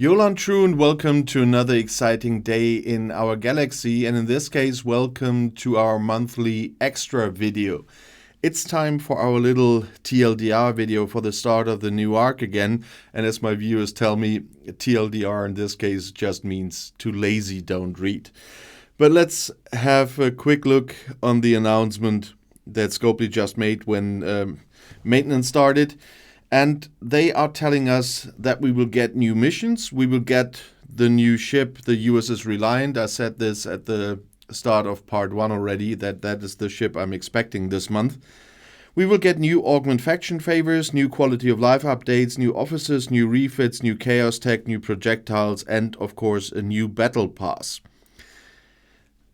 Yolan True and welcome to another exciting day in our galaxy, and in this case welcome to our monthly extra video. It's time for our little TLDR video for the start of the new arc again, and as my viewers tell me, TLDR in this case just means too lazy, don't read. But let's have a quick look on the announcement that Scopely just made when maintenance started. And they are telling us that we will get new missions. We will get the new ship, the USS Reliant. I said this at the start of part 1 already, that is the ship I'm expecting this month. We will get new Augment faction favors, new quality of life updates, new officers, new refits, new chaos tech, new projectiles, and of course a new battle pass.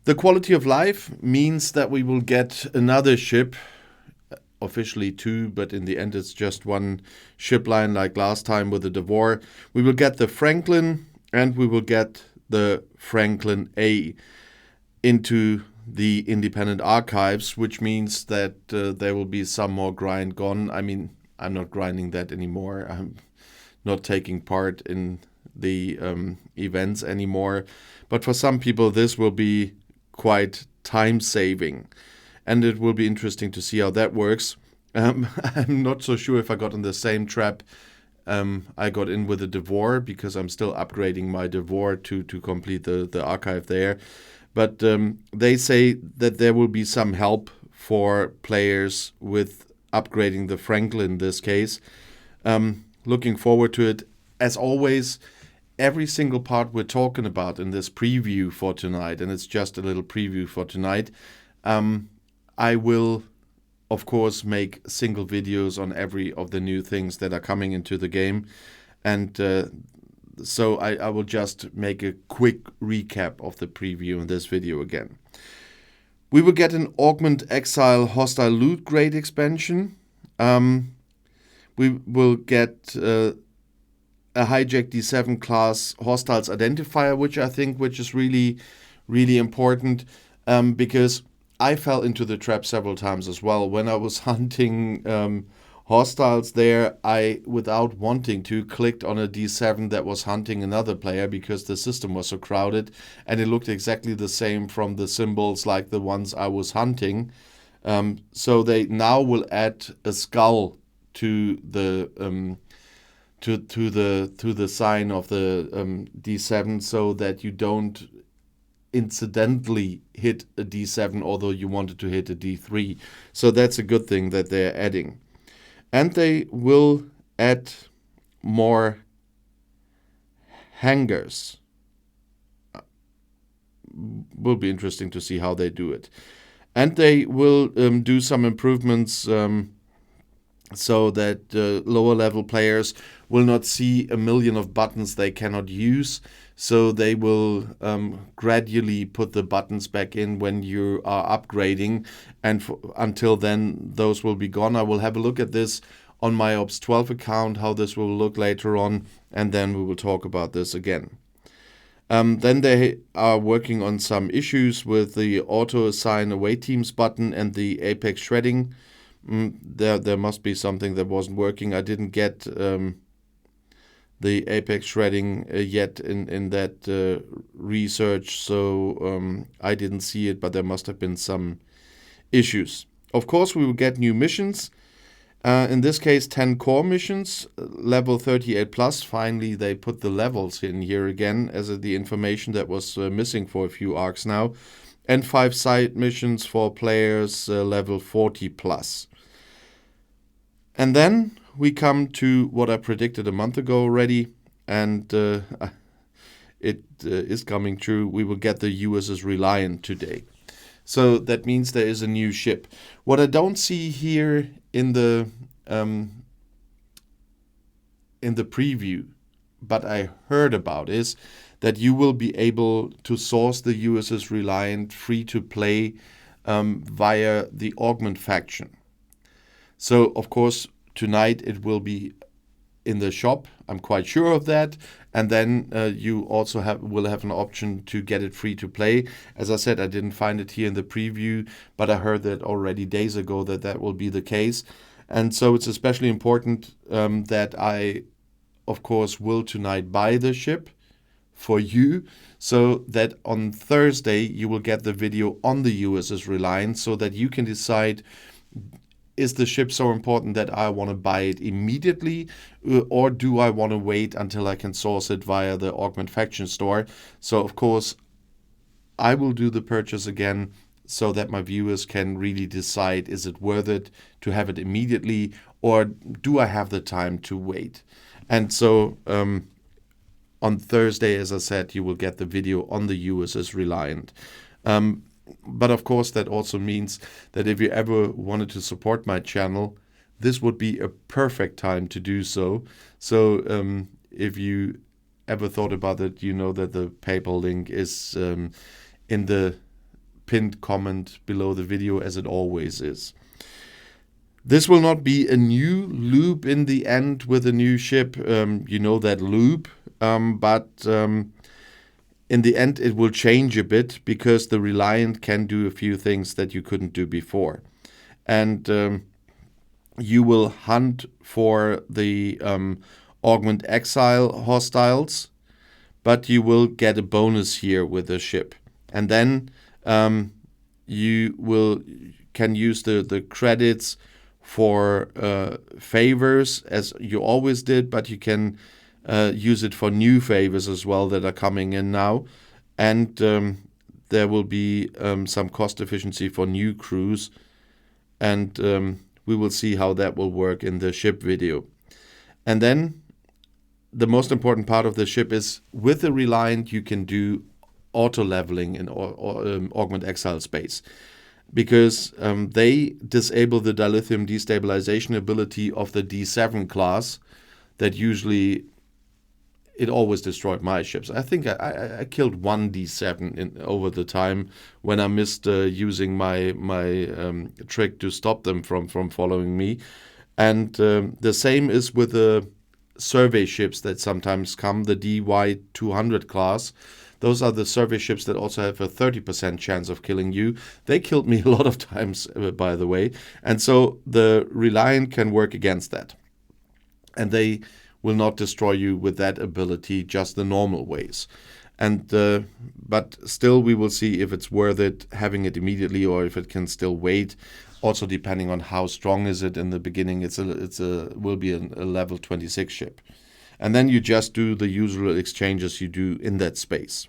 The quality of life means that we will get another ship, officially 2, but in the end it's just one ship line like last time with the Devore. We will get the Franklin and we will get the Franklin A into the independent archives, which means that there will be some more grind gone. I mean, I'm not grinding that anymore. I'm not taking part in the events anymore. But for some people this will be quite time saving. And it will be interesting to see how that works. I'm not so sure if I got in the same trap I got in with the Devore, because I'm still upgrading my Devore to complete the archive there. But they say that there will be some help for players with upgrading the Franklin in this case. Looking forward to it. As always, every single part we're talking about in this preview for tonight, and it's just a little preview for tonight, I will, of course, make single videos on every of the new things that are coming into the game. And so I will just make a quick recap of the preview in this video again. We will get an Augment Exile Hostile Loot Grade expansion. We will get a Hijack D7 class Hostiles Identifier, which is really, really important, because I fell into the trap several times as well. When I was hunting hostiles there, I, without wanting to, clicked on a D7 that was hunting another player because the system was so crowded, and it looked exactly the same from the symbols like the ones I was hunting. So they now will add a skull to the to the sign of the D7, so that you don't incidentally hit a D7 although you wanted to hit a D3. So that's a good thing that they're adding. And they will add more hangars. Will be interesting to see how they do it. And they will do some improvements so that lower level players will not see a million of buttons they cannot use. So they will gradually put the buttons back in when you are upgrading, and until then those will be gone. I will have a look at this on my Ops 12 account, how this will look later on, and then we will talk about this again. Then they are working on some issues with the auto assign away teams button and the Apex shredding. There must be something that wasn't working. I didn't get the Apex shredding yet in that research, so I didn't see it, but there must have been some issues. Of course, we will get new missions. In this case, 10 core missions, level 38 plus. Finally, they put the levels in here again, as the information that was missing for a few arcs now. And 5 side missions for players level 40 plus. And then we come to what I predicted a month ago already, and it is coming true. We will get the USS Reliant today. So that means there is a new ship. What I don't see here in the preview, but I heard about, is that you will be able to source the USS Reliant free to play via the Augment faction. So, of course, tonight it will be in the shop. I'm quite sure of that. And then you also will have an option to get it free to play. As I said, I didn't find it here in the preview, but I heard that already days ago that will be the case. And so it's especially important that I of course, will tonight buy the ship for you, so that on Thursday you will get the video on the USS Reliant, so that you can decide, is the ship so important that I want to buy it immediately, or do I want to wait until I can source it via the Augment faction store? So of course I will do the purchase again, so that my viewers can really decide, is it worth it to have it immediately, or do I have the time to wait? And so on Thursday, as I said, you will get the video on the USS Reliant. But of course, that also means that if you ever wanted to support my channel, this would be a perfect time to do so. So if you ever thought about it, you know that the PayPal link is in the pinned comment below the video, as it always is. This will not be a new loop in the end with a new ship. You know that loop, but in the end it will change a bit, because the Reliant can do a few things that you couldn't do before. And you will hunt for the Augment Exile hostiles, but you will get a bonus here with the ship. And then you can use the credits for favors, as you always did, but you can use it for new favors as well that are coming in now. And there will be some cost efficiency for new crews, and we will see how that will work in the ship video. And then the most important part of the ship is, with the Reliant you can do auto leveling in Augment Exile space, because they disable the dilithium destabilization ability of the D7 class that usually, it always destroyed my ships. I think I killed one D7 over the time when I missed using my trick to stop them from following me. And the same is with the survey ships that sometimes come, the DY200 class. Those are the survey ships that also have a 30% chance of killing you. They killed me a lot of times, by the way. And so the Reliant can work against that. And they will not destroy you with that ability, just the normal ways. And but still, we will see if it's worth it having it immediately, or if it can still wait. Also, depending on how strong is it in the beginning, will be a level 26 ship. And then you just do the usual exchanges you do in that space.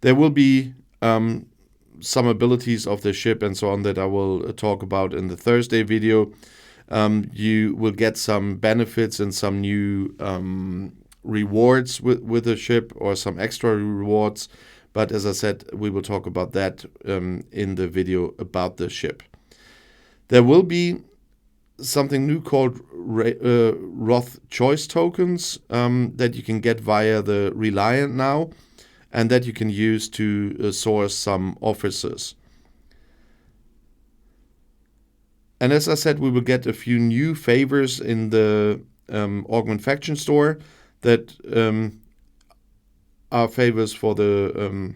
There will be some abilities of the ship and so on that I will talk about in the Thursday video. You will get some benefits and some new rewards with the ship, or some extra rewards. But as I said, we will talk about that in the video about the ship. There will be something new called Roth Choice Tokens that you can get via the Reliant now, and that you can use to source some officers. And as I said, we will get a few new favors in the Augment faction store that are favors for the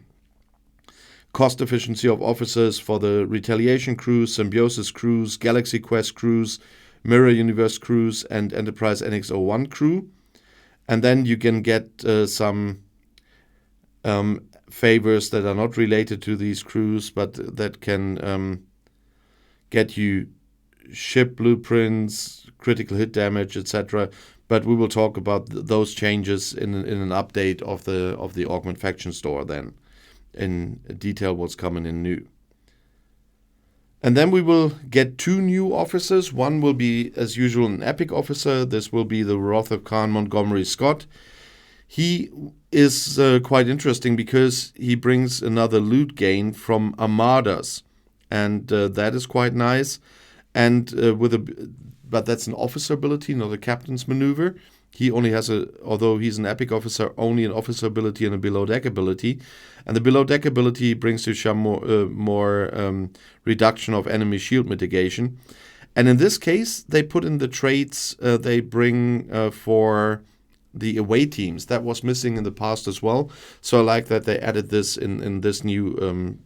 cost efficiency of officers, for the Retaliation crews, Symbiosis crews, Galaxy Quest crews, Mirror Universe crews, and Enterprise NX-01 crew. And then you can get some favors that are not related to these crews, but that can get you ship blueprints, critical hit damage, etc. But we will talk about those changes in an update of the Augment faction store then, in detail what's coming in new. And then we will get two new officers. One will be, as usual, an epic officer. This will be the Wrath of Khan Montgomery Scott. He is quite interesting because he brings another loot gain from armadas, and that is quite nice. And but that's an officer ability, not a captain's maneuver. He only has although he's an epic officer, only an officer ability and a below deck ability. And the below deck ability brings you some more reduction of enemy shield mitigation. And in this case, they put in the traits they bring for the away teams. That was missing in the past as well. So I like that they added this in this new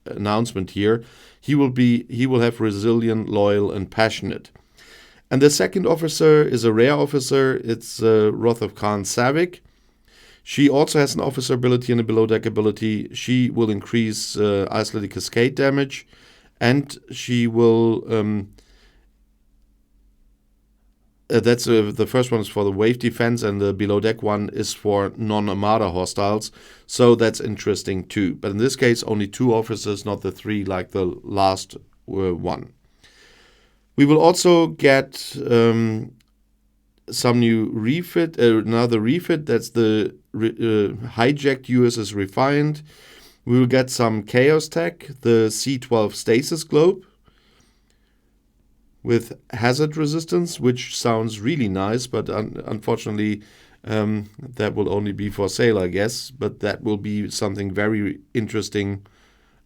announcement here. He will have resilient, loyal, and passionate. And the second officer is a rare officer. It's Rothov Khan Savik. She also has an officer ability and a below deck ability. She will increase isolated cascade damage, and she will that's the first one is for the wave defense, and the below deck one is for non-armada hostiles. So that's interesting too. But in this case, only 2 officers, not the 3 like the last one. We will also get some new refit, another refit. That's the hijacked USS Reliant. We will get some chaos tech, the C-12 stasis globe with hazard resistance, which sounds really nice, but unfortunately that will only be for sale, I guess. But that will be something very interesting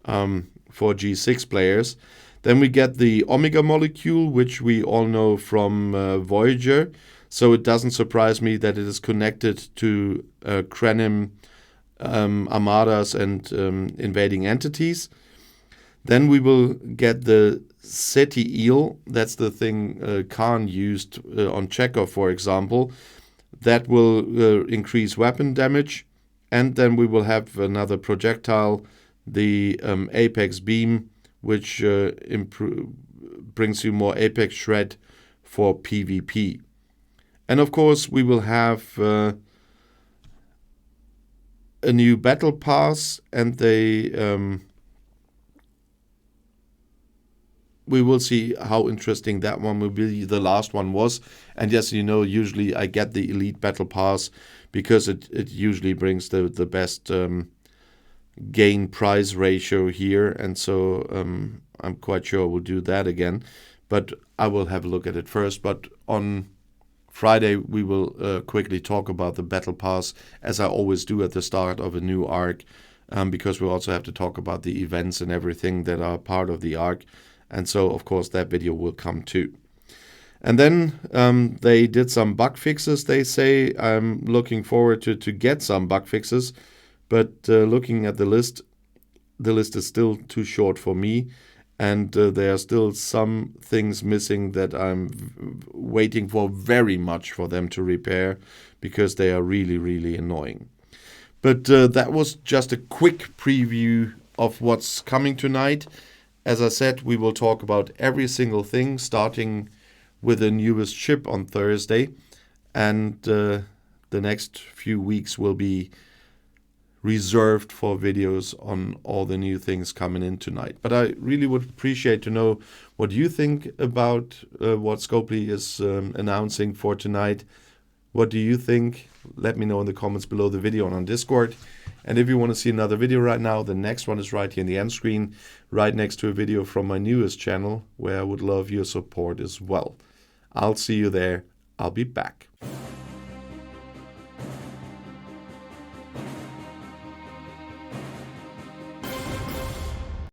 for G6 players. Then we get the Omega molecule, which we all know from Voyager. So it doesn't surprise me that it is connected to Krenim armadas and invading entities. Then we will get the SETI eel. That's the thing Khan used on Chekhov, for example. That will increase weapon damage. And then we will have another projectile, the Apex beam, which brings you more Apex shred for PvP. And of course, we will have a new battle pass, and we will see how interesting that one will be. The last one was. And yes, you know, usually I get the Elite Battle Pass because it usually brings the best gain price ratio here. And so I'm quite sure we'll do that again. But I will have a look at it first. But on Friday, we will quickly talk about the Battle Pass, as I always do at the start of a new arc, because we also have to talk about the events and everything that are part of the arc. And so, of course, that video will come too. And then they did some bug fixes, they say. I'm looking forward to get some bug fixes. But looking at the list is still too short for me. And there are still some things missing that I'm waiting for very much for them to repair, because they are really, really annoying. But that was just a quick preview of what's coming tonight. As I said, we will talk about every single thing, starting with the newest ship on Thursday. And the next few weeks will be reserved for videos on all the new things coming in tonight. But I really would appreciate to know what you think about what Scopely is announcing for tonight. What do you think? Let me know in the comments below the video and on Discord. And if you want to see another video right now, the next one is right here in the end screen, right next to a video from my newest channel, where I would love your support as well. I'll see you there. I'll be back.